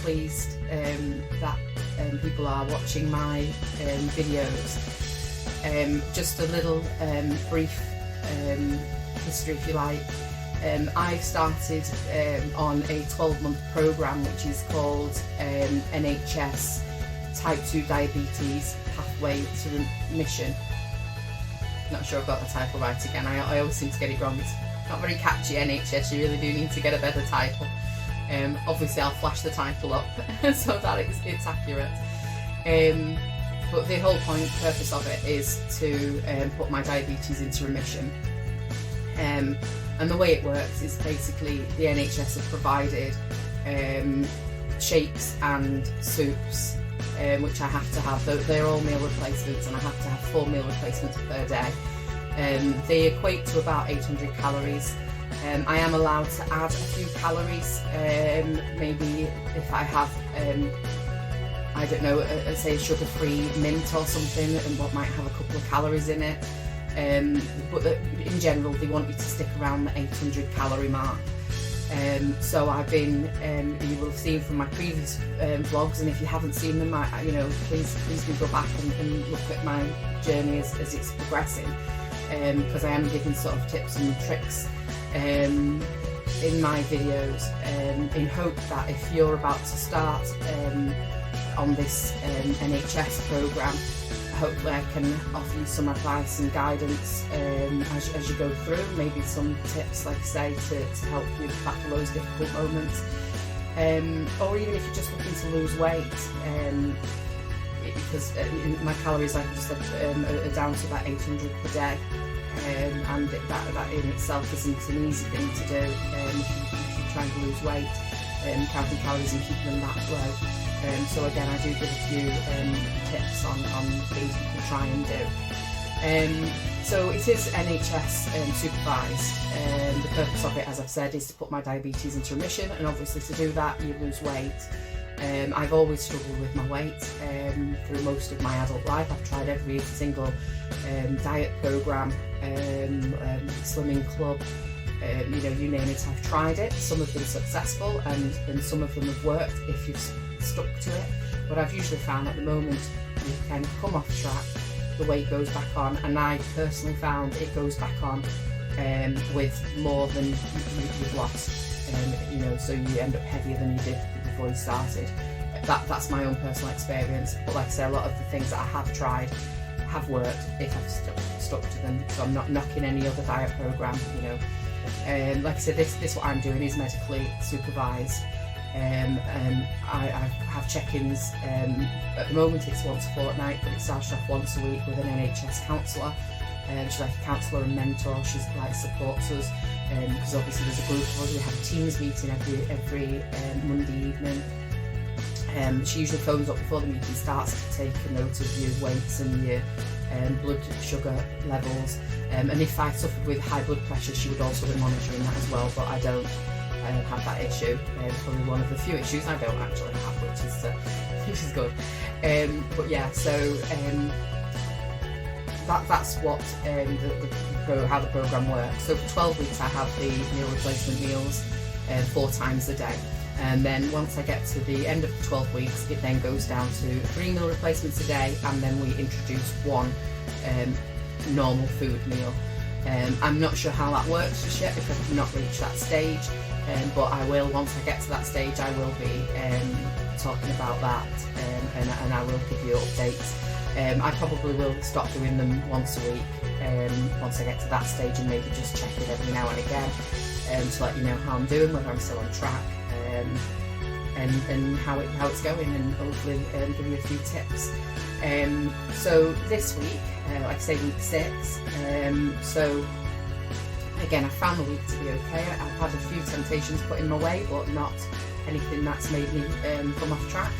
pleased that people are watching my videos. Just a little brief history, if you like. I've started on a 12-month programme which is called NHS Type 2 Diabetes Pathway to Remission. Not sure I've got the title right again. I always seem to get it wrong. It's not very catchy, NHS. You really do need to get a better title. Obviously I'll flash the title up so that it's accurate. But the whole purpose of it is to put my diabetes into remission. And the way it works is basically the NHS have provided shakes and soups, which I have to have. They're all meal replacements, and I have to have 4 meal replacements per day. They equate to about 800 calories. I am allowed to add a few calories, maybe if I have, I don't know, say a sugar-free mint or something, and what might have a couple of calories in it. But in general, they want you to stick around the 800 calorie mark. So I've been, you will have seen from my previous vlogs, and if you haven't seen them, please do go back and look at my journey as it's progressing, because I am giving sort of tips and tricks in my videos, in hope that if you're about to start on this NHS programme, hopefully I can offer you some advice and guidance as you go through, maybe some tips, like I say, to help you battle those difficult moments, or even if you're just looking to lose weight, because my calories, like I just said, are down to about 800 per day, and that in itself isn't an easy thing to do if you're trying to lose weight, counting calories and keeping them that low. So again, I do give a few tips on things you can try and do. So it is NHS supervised. The purpose of it, as I've said, is to put my diabetes into remission, and obviously to do that you lose weight. I've always struggled with my weight through most of my adult life. I've tried every single diet programme, slimming club, you name it, I've tried it. Some have been successful and some of them have worked if you've stuck to it, but I've usually found at the moment you kind of come off track, the weight goes back on, and I personally found it goes back on with more than you've lost, so you end up heavier than you did before you started. That's my own personal experience, but like I say, a lot of the things that I have tried have worked if I've stuck to them, so I'm not knocking any other diet programme, like I said, this what I'm doing is medically supervised. I have check-ins, at the moment it's once a fortnight, but it starts off once a week with an NHS counsellor. She's like a counsellor and mentor. She's like supports us, because obviously there's a group of us. We have a Teams meeting every Monday evening. She usually phones up before the meeting starts to take a note of your weights and your blood sugar levels, and if I suffered with high blood pressure, she would also be monitoring that as well, but I don't have that issue. It's probably one of the few issues I don't actually have, which is good. But yeah, so that's what how the programme works. So for 12 weeks I have the meal replacement meals 4 times a day, and then once I get to the end of the 12 weeks, it then goes down to 3 meal replacements a day, and then we introduce 1 normal food meal. I'm not sure how that works just yet, because I've not reached that stage, but I will, once I get to that stage, I will be talking about that, and I will give you updates. I probably will stop doing them once a week once I get to that stage, and maybe just check it every now and again to let you know how I'm doing, whether I'm still on track, and how it's going, and hopefully give you a few tips. So this week, like I say, week 6, so again I found the week to be okay. I've had a few temptations put in my way, but not anything that's made me come off track.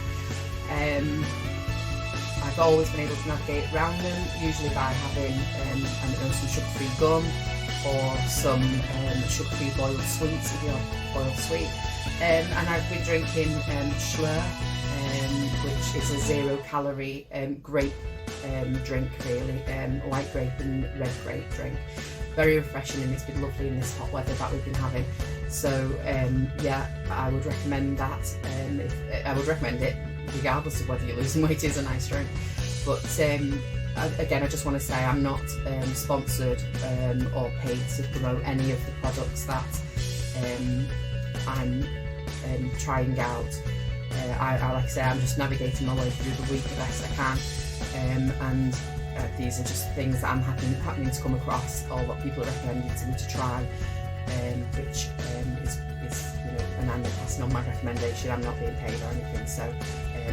I've always been able to navigate around them, usually by having some sugar-free gum, or some sugar-free boiled sweets, if you're boiled sweet. And I've been drinking Schlur, which is a 0-calorie grape drink, really, white grape and red grape drink. very refreshing, and it's been lovely in this hot weather that we've been having. So yeah, I would recommend that. I would recommend it regardless of whether you're losing weight. Is a nice drink. But again, I just want to say I'm not sponsored or paid to promote any of the products that I'm trying out. I like I say, I'm just navigating my way through the week the best I can, and these are just things that I'm happening to come across, or what people are recommending to me to try, which is and I'm passing on my recommendation. I'm not being paid or anything. So,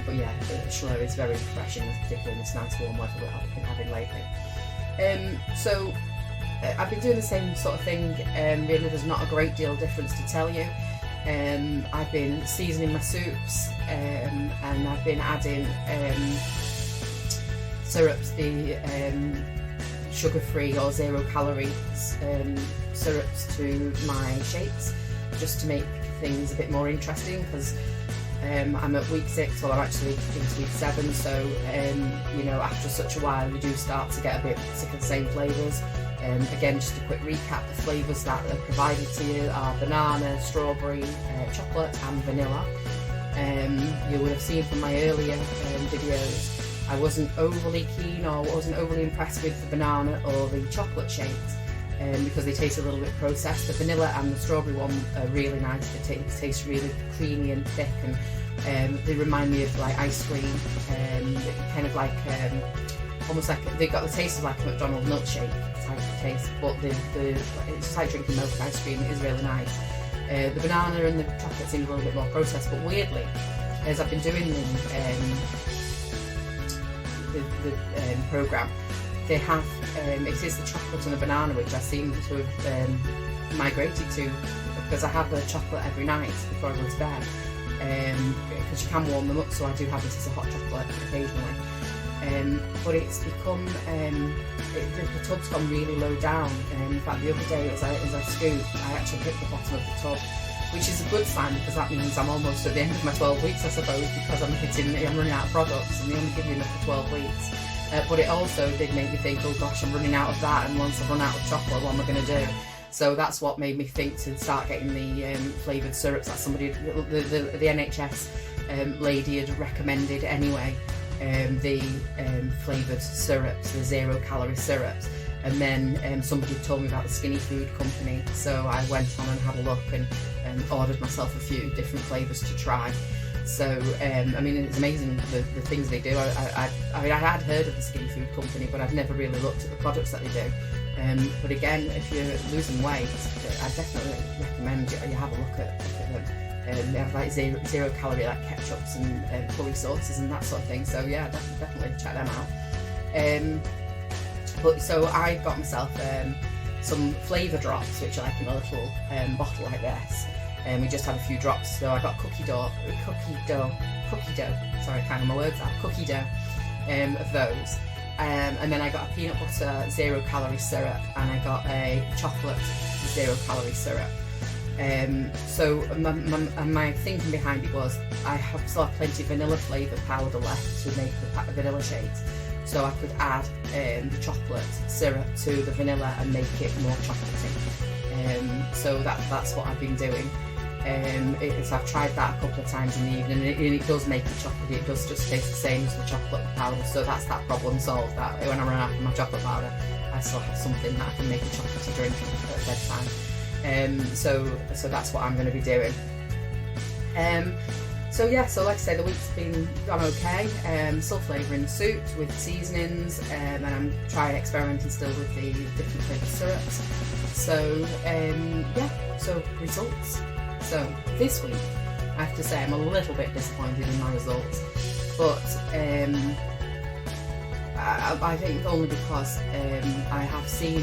but yeah, Schlo is very refreshing, particularly in this nice warm weather that I've been having lately. So I've been doing the same sort of thing. Really, there's not a great deal of difference to tell you. I've been seasoning my soups, and I've been adding syrups, the sugar-free or zero-calorie syrups to my shakes, just to make things a bit more interesting, because I'm at week 6, well I'm actually into week 7, so after such a while you do start to get a bit sick of the same flavours. Again, just a quick recap, the flavours that are provided to you are banana, strawberry, chocolate and vanilla. You would have seen from my earlier videos, I wasn't overly keen or wasn't overly impressed with the banana or the chocolate shakes, because they taste a little bit processed. The vanilla and the strawberry one are really nice. They taste really creamy and thick, and they remind me of like ice cream, kind of like almost like they've got the taste of like a McDonald's milkshake type of taste, but it's just like drinking milk and ice cream. It is really nice. The banana and the chocolate seem a little bit more processed, but weirdly, as I've been doing the programme, they have it is the chocolate and the banana which I seem to have migrated to, because I have the chocolate every night before I go to bed, because you can warm them up, so I do have this as a hot chocolate occasionally. But it's become the tub's gone really low down. In fact, the other day as I scooped, I actually hit the bottom of the tub, which is a good sign, because that means I'm almost at the end of my 12 weeks, I suppose, because I'm running out of products, and they only give you enough for 12 weeks. But it also did make me think, oh gosh, I'm running out of that, and once I've run out of chocolate, what am I going to do? So that's what made me think to start getting the flavoured syrups that somebody, the NHS lady had recommended anyway, the flavoured syrups, the zero-calorie syrups. And then somebody told me about the Skinny Food Company, so I went on and had a look and ordered myself a few different flavours to try. So I mean, it's amazing the things they do. I had heard of the Skinny Food Company, but I've never really looked at the products that they do. But again, if you're losing weight, I definitely recommend you have a look at them. They have like zero calorie, like ketchups and curry sauces and that sort of thing. So yeah, definitely check them out. But so I got myself some flavour drops, which are like in a little bottle like this. We just had a few drops, so I got cookie dough. Sorry, I can't get my words out. Cookie dough of those, and then I got a peanut butter zero-calorie syrup, and I got a chocolate zero-calorie syrup. So my thinking behind it was I still have plenty of vanilla flavour powder left to make the vanilla shakes, so I could add the chocolate syrup to the vanilla and make it more chocolatey. So that's what I've been doing. I've tried that a couple of times in the evening, and it does make it chocolatey. It does just taste the same as the chocolate powder, so that's that problem solved. That when I run out of my chocolate powder, I still have something that I can make a chocolatey drink at bedtime. So that's what I'm going to be doing. So yeah, so like I say, the week's gone okay. Still flavouring the soups with seasonings, and I'm experimenting still with the different flavoured syrups. So yeah, so results. So this week, I have to say I'm a little bit disappointed in my results, but I think only because I have seen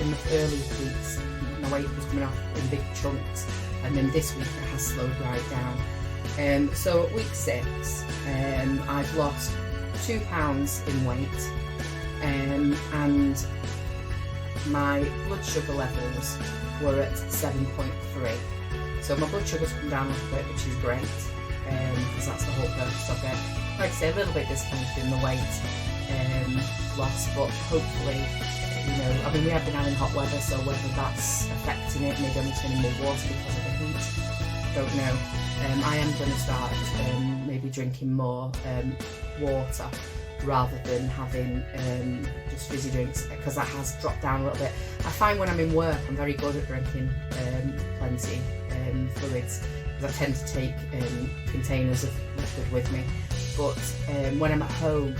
in the early weeks my weight was coming off in big chunks, and then this week it has slowed right down. So at week 6, I've lost 2 pounds in weight, and my blood sugar levels were at 7.3. So my blood sugar's come down a little bit, which is great, because that's the whole purpose of it. Like I say, a little bit disappointed in the weight loss, but hopefully you know, I mean, we have been having hot weather, so whether that's affecting it, maybe I'm turning more water because of the heat, don't know. I am going to start maybe drinking more water rather than having just fizzy drinks, because that has dropped down a little bit. I find when I'm in work I'm very good at drinking plenty fluids, because I tend to take containers of liquid with me, but when I'm at home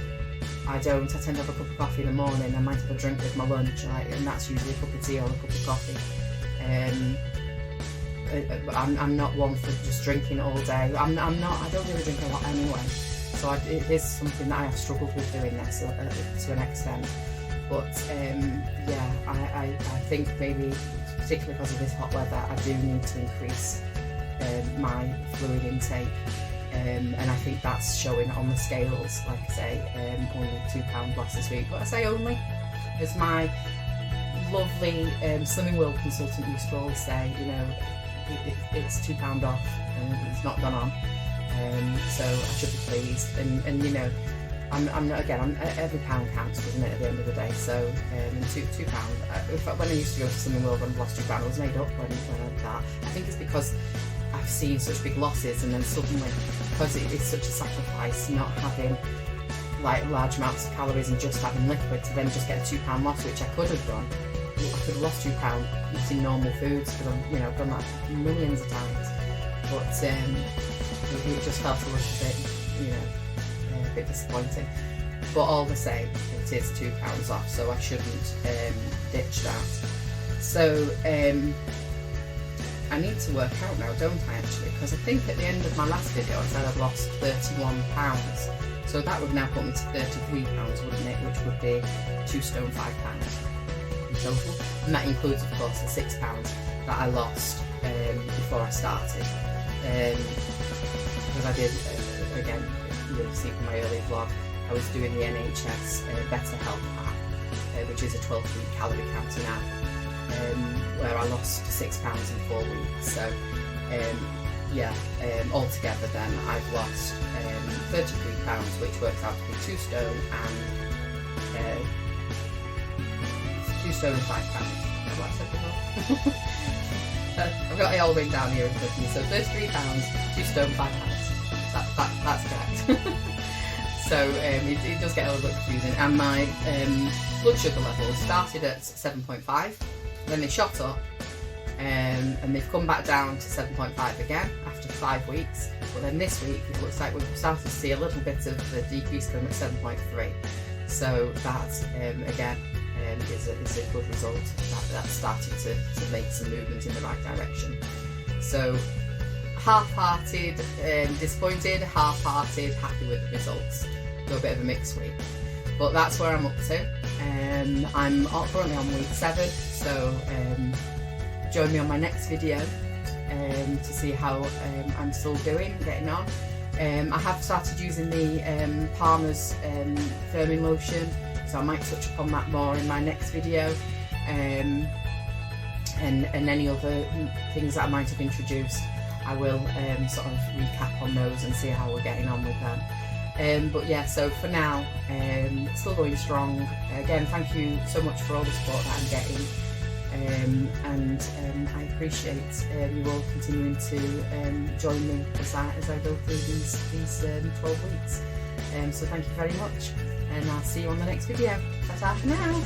I don't. I tend to have a cup of coffee in the morning. I might have a drink with my lunch, and that's usually a cup of tea or a cup of coffee. I'm not one for just drinking all day. I don't really drink a lot anyway, so it is something that I have struggled with doing that to an extent. But yeah, I think maybe, particularly because of this hot weather, I do need to increase my fluid intake. And I think that's showing on the scales. Like I say, only £2 lost this week. But I say only, as my lovely Slimming World consultant used to always say, you know, it's £2 off and it's not gone on. So I should be pleased. And you know, I'm not, again, every pound counts, doesn't it, at the end of the day? So £2. When I used to go to Slimming World when I lost £2, I was made up when I did that. I think it's because I've seen such big losses, and then suddenly, because it's such a sacrifice not having like large amounts of calories and just having liquid, to then just get a £2 loss, which I could have done. I could have lost £2 eating normal foods, because I've done that millions of times. But it just felt a little bit, a bit disappointing. But all the same, it is £2 off, so I shouldn't ditch that. So I need to work out now, don't I, actually? Because I think at the end of my last video I said I'd lost £31. So that would now put me to £33, wouldn't it? Which would be £2 stone 5 pounds in total. And that includes, of course, the £6 that I lost before I started. Because I did, again, you'll see from my earlier vlog, I was doing the NHS Better Health app, which is a 12-week calorie counting app. Where I lost £6 in 4 weeks. So altogether then I've lost £33, which works out to be £2 stone and £2 stone and 5 pounds. Is that what I said before? I've got it all written down here in front of me. So £33, £2 stone, 5 pounds. That's correct. So it does get a little bit confusing. And my blood sugar levels started at 7.5. Then they shot up, and they've come back down to 7.5 again after 5 weeks. But then this week it looks like we've started to see a little bit of the decrease coming at 7.3. So that again is a good result. That's started to make some movement in the right direction. So half-hearted, disappointed, half-hearted, happy with the results. So a bit of a mixed week. But that's where I'm up to. I'm currently on week 7, so join me on my next video to see how I'm still doing, getting on. I have started using the Palmer's firming lotion, so I might touch upon that more in my next video, and any other things that I might have introduced. I will sort of recap on those and see how we're getting on with them. But yeah, so for now, it's still going strong. Again, thank you so much for all the support that I'm getting, and I appreciate you all continuing to join me as I go through these 12 weeks. So thank you very much, and I'll see you on the next video. Ta-ta for now.